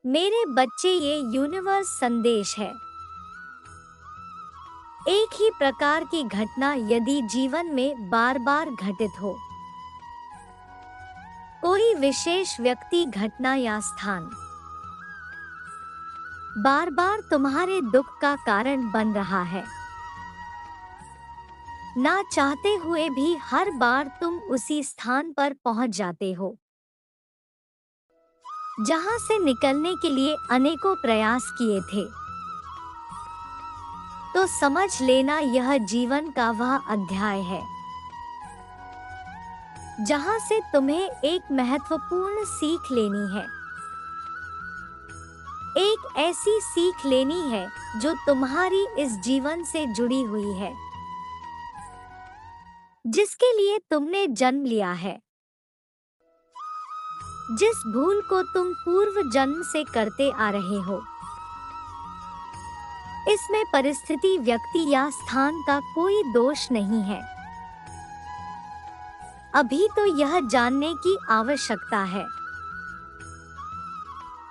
मेरे बच्चे, ये यूनिवर्स संदेश है। एक ही प्रकार की घटना यदि जीवन में बार बार घटित हो, कोई विशेष व्यक्ति, घटना या स्थान बार बार तुम्हारे दुख का कारण बन रहा है, ना चाहते हुए भी हर बार तुम उसी स्थान पर पहुंच जाते हो जहां से निकलने के लिए अनेकों प्रयास किए थे, तो समझ लेना यह जीवन का वह अध्याय है जहां से तुम्हें एक महत्वपूर्ण सीख लेनी है। एक ऐसी सीख लेनी है जो तुम्हारी इस जीवन से जुड़ी हुई है, जिसके लिए तुमने जन्म लिया है, जिस भूल को तुम पूर्व जन्म से करते आ रहे हो। इसमें परिस्थिति, व्यक्ति या स्थान का कोई दोष नहीं है। अभी तो यह जानने की आवश्यकता है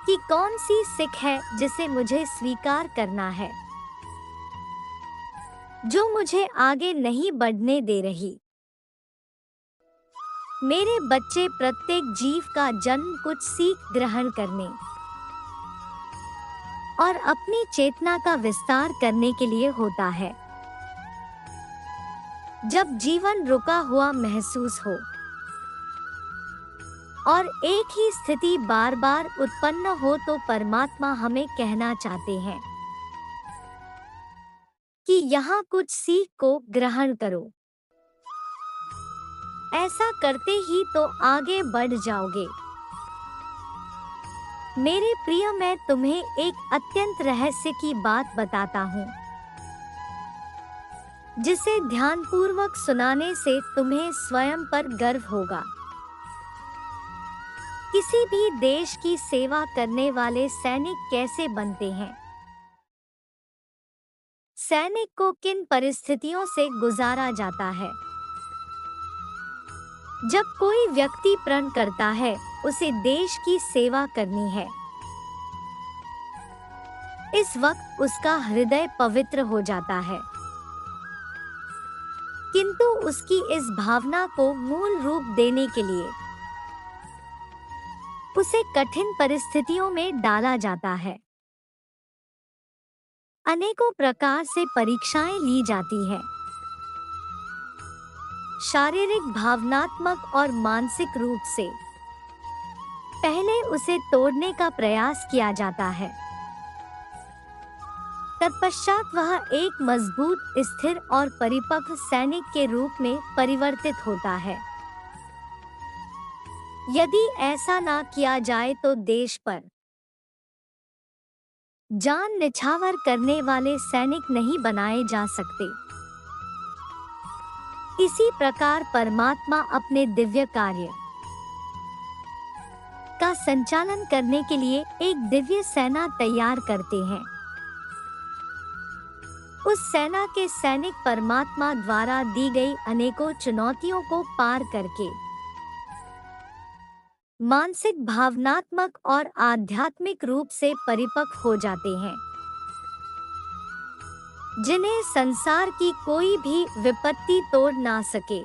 कि कौन सी सीख है जिसे मुझे स्वीकार करना है, जो मुझे आगे नहीं बढ़ने दे रही। मेरे बच्चे, प्रत्येक जीव का जन्म कुछ सीख ग्रहण करने और अपनी चेतना का विस्तार करने के लिए होता है। जब जीवन रुका हुआ महसूस हो और एक ही स्थिति बार बार उत्पन्न हो, तो परमात्मा हमें कहना चाहते हैं कि यहाँ कुछ सीख को ग्रहण करो। ऐसा करते ही तो आगे बढ़ जाओगे। मेरे प्रिय, मैं तुम्हें एक अत्यंत रहस्य की बात बताता हूँ, जिसे ध्यानपूर्वक सुनाने से तुम्हें स्वयं पर गर्व होगा। किसी भी देश की सेवा करने वाले सैनिक कैसे बनते हैं? सैनिक को किन परिस्थितियों से गुजारा जाता है? जब कोई व्यक्ति प्रण करता है उसे देश की सेवा करनी है, इस वक्त उसका हृदय पवित्र हो जाता है, किंतु उसकी इस भावना को मूल रूप देने के लिए उसे कठिन परिस्थितियों में डाला जाता है। अनेकों प्रकार से परीक्षाएं ली जाती है। शारीरिक, भावनात्मक और मानसिक रूप से पहले उसे तोड़ने का प्रयास किया जाता है। तत्पश्चात वह एक मजबूत, स्थिर और परिपक्व सैनिक के रूप में परिवर्तित होता है। यदि ऐसा ना किया जाए तो देश पर जान निछावर करने वाले सैनिक नहीं बनाए जा सकते। इसी प्रकार परमात्मा अपने दिव्य कार्य का संचालन करने के लिए एक दिव्य सेना तैयार करते हैं। उस सेना के सैनिक परमात्मा द्वारा दी गई अनेकों चुनौतियों को पार करके मानसिक, भावनात्मक और आध्यात्मिक रूप से परिपक्व हो जाते हैं, जिन्हें संसार की कोई भी विपत्ति तोड़ ना सके।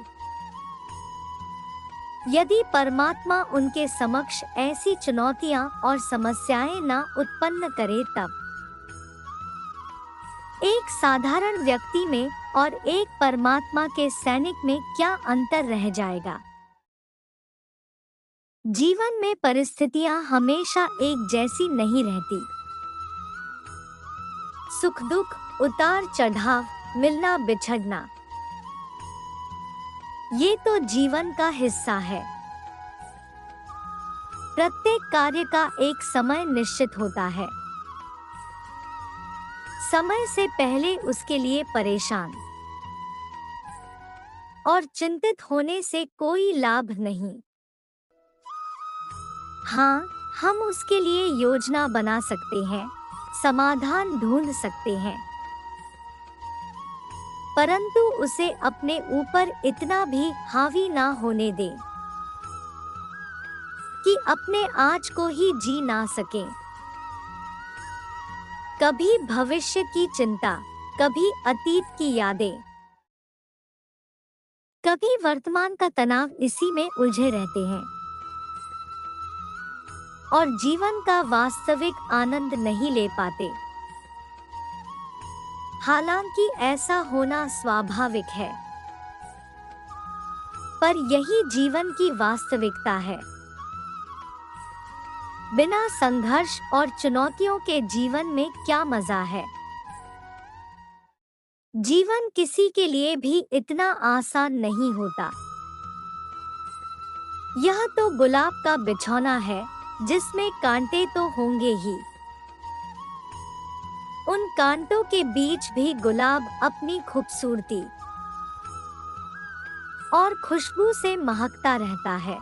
यदि परमात्मा उनके समक्ष ऐसी चुनौतियां और समस्याएं ना उत्पन्न करे, तब एक साधारण व्यक्ति में और एक परमात्मा के सैनिक में क्या अंतर रह जाएगा? जीवन में परिस्थितियां हमेशा एक जैसी नहीं रहती। सुख दुख, उतार चढ़ाव, मिलना बिछड़ना, ये तो जीवन का हिस्सा है। प्रत्येक कार्य का एक समय निश्चित होता है। समय से पहले उसके लिए परेशान और चिंतित होने से कोई लाभ नहीं। हाँ, हम उसके लिए योजना बना सकते हैं, समाधान ढूंढ सकते हैं, परंतु उसे अपने ऊपर इतना भी हावी ना होने दें कि अपने आज को ही जी ना सके। कभी भविष्य की चिंता, कभी अतीत की यादें, कभी वर्तमान का तनाव, इसी में उलझे रहते हैं और जीवन का वास्तविक आनंद नहीं ले पाते। हालांकि ऐसा होना स्वाभाविक है, पर यही जीवन की वास्तविकता है। बिना संघर्ष और चुनौतियों के जीवन में क्या मजा है। जीवन किसी के लिए भी इतना आसान नहीं होता। यह तो गुलाब का बिछौना है जिसमें कांटे तो होंगे ही। उन कांटों के बीच भी गुलाब अपनी खूबसूरती और खुशबू से महकता रहता है।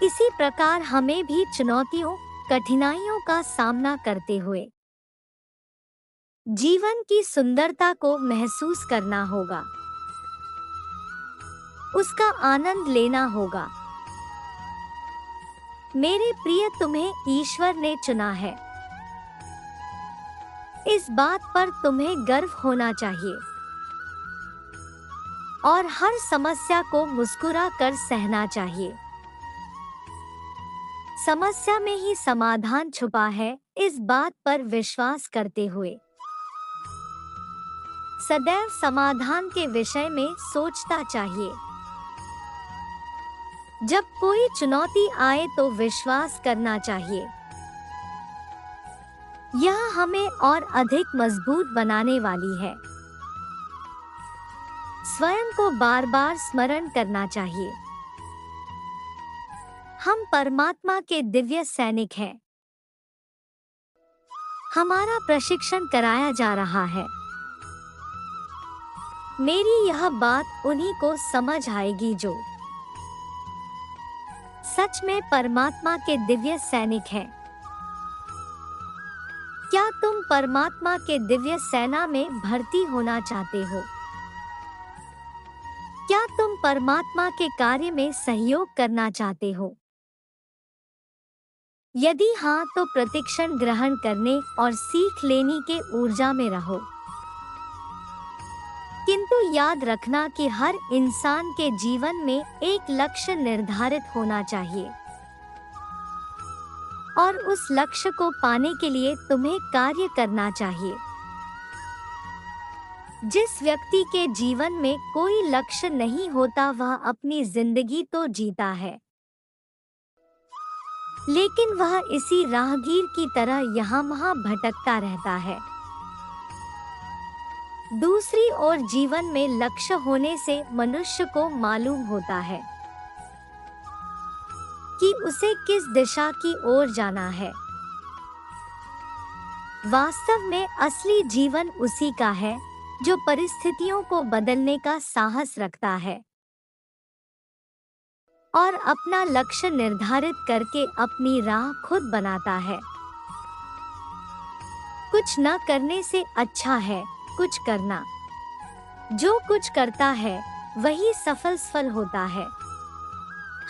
इसी प्रकार हमें भी चुनौतियों, कठिनाइयों का सामना करते हुए जीवन की सुंदरता को महसूस करना होगा, उसका आनंद लेना होगा। मेरे प्रिय, तुम्हें ईश्वर ने चुना है। इस बात पर तुम्हें गर्व होना चाहिए और हर समस्या को मुस्कुरा कर सहना चाहिए। समस्या में ही समाधान छुपा है, इस बात पर विश्वास करते हुए सदैव समाधान के विषय में सोचता चाहिए। जब कोई चुनौती आए तो विश्वास करना चाहिए। यह हमें और अधिक मजबूत बनाने वाली है। स्वयं को बार बार स्मरण करना चाहिए, हम परमात्मा के दिव्य सैनिक हैं। हमारा प्रशिक्षण कराया जा रहा है। मेरी यह बात उन्हीं को समझ आएगी जो सच में परमात्मा के दिव्य सैनिक हैं। क्या तुम परमात्मा के दिव्य सेना में भर्ती होना चाहते हो? क्या तुम परमात्मा के कार्य में सहयोग करना चाहते हो? यदि हाँ, तो प्रतिक्षण ग्रहण करने और सीख लेने के ऊर्जा में रहो। किंतु याद रखना कि हर इंसान के जीवन में एक लक्ष्य निर्धारित होना चाहिए और उस लक्ष्य को पाने के लिए तुम्हें कार्य करना चाहिए। जिस व्यक्ति के जीवन में कोई लक्ष्य नहीं होता, वह अपनी जिंदगी तो जीता है, लेकिन वह इसी राहगीर की तरह यहाँ वहाँ भटकता रहता है। दूसरी ओर जीवन में लक्ष्य होने से मनुष्य को मालूम होता है कि उसे किस दिशा की ओर जाना है। वास्तव में असली जीवन उसी का है जो परिस्थितियों को बदलने का साहस रखता है और अपना लक्ष्य निर्धारित करके अपनी राह खुद बनाता है। कुछ न करने से अच्छा है कुछ करना। जो कुछ करता है वही सफल होता है।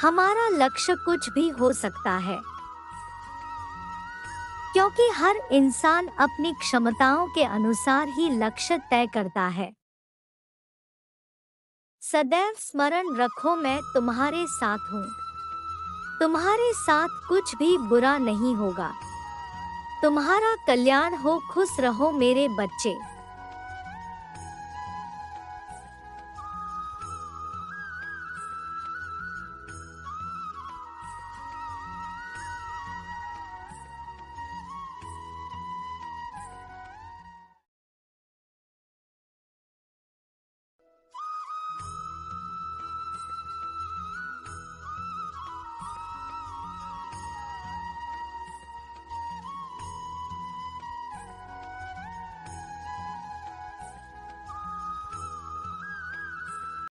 हमारा लक्ष्य कुछ भी हो सकता है, क्योंकि हर इंसान अपनी क्षमताओं के अनुसार ही लक्ष्य तय करता है। सदैव स्मरण रखो, मैं तुम्हारे साथ हूँ। तुम्हारे साथ कुछ भी बुरा नहीं होगा। तुम्हारा कल्याण हो, खुश रहो मेरे बच्चे।